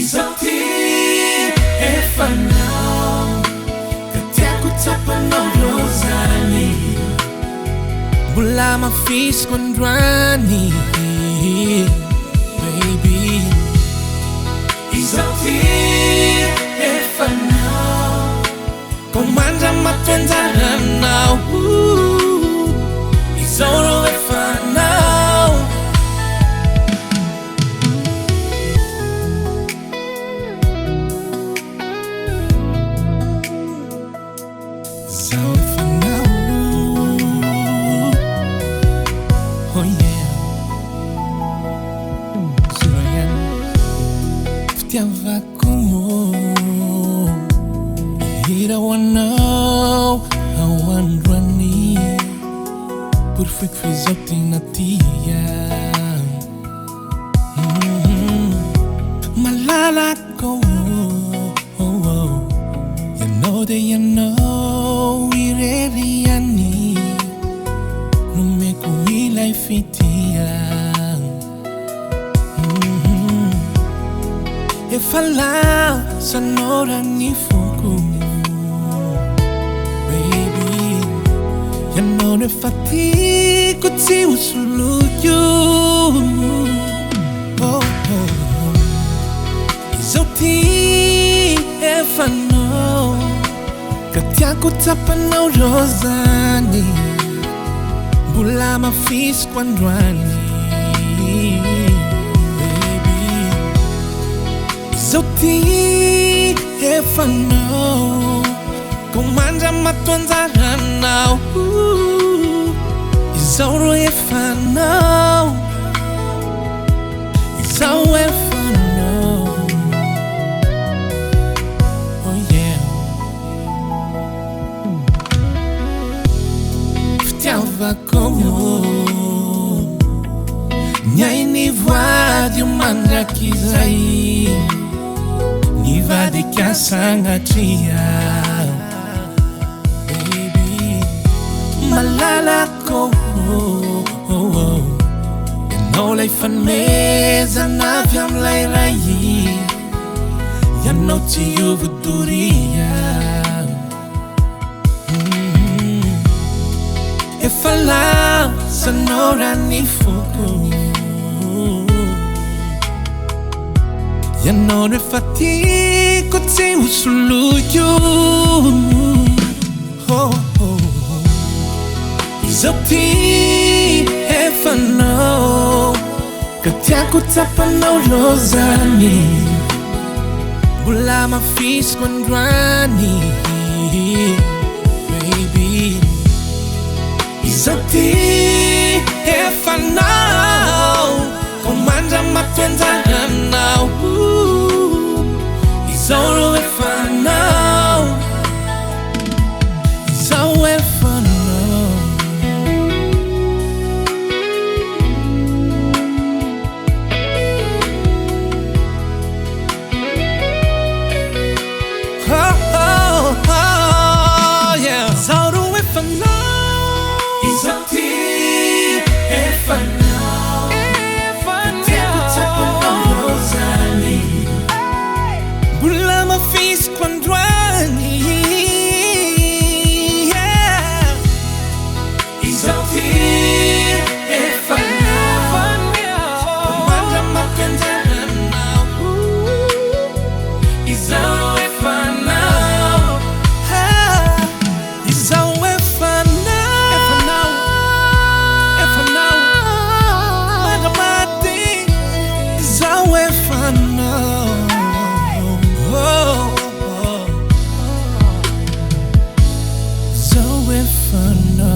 Musique efa anao ka tiako tsapanao lozany mbola mafisiko androany baby Musique efa anao komandra mapenjaranao izao efa anao izao efa anao oh yeah Zurayan fitiavako hirawanao awandroany perfeito fizao tena tia malalako Ianao de Ianao Irery ani nomeko ilay fitia efa lasanao raha ny foko baby Ianao rehefa tiako tsy hosoloiko izao ty efa anao ka tiako tsapanao lozany mbola mafisiko androany baby izao ty efa anao komandra matonjaranao izao ro efa anao izao efa anao oh yeah fitiavako niay nivady mandrakizay nivady kasagnatria malalako Ianao lay fanomezana avy amilay ray Ianao tsy iovodoria efa lasanao raha ny foko Ianao rehefa tiako tsy hosoloiko izao ty efa anao ka tiako tsapanao lozany mbola mafisiko androany baby izao ty efa anao komandra mapenjaranao izao ro efa anao izao efa anao yeah izao ro efa anao izao ty efa anao tiako tsapanao lozany mbola mafisiko androany izao ty efa anao komandra mapenjaranao izao efa anao izao efa anao efa anao mandramady izao efa anao izao efa anao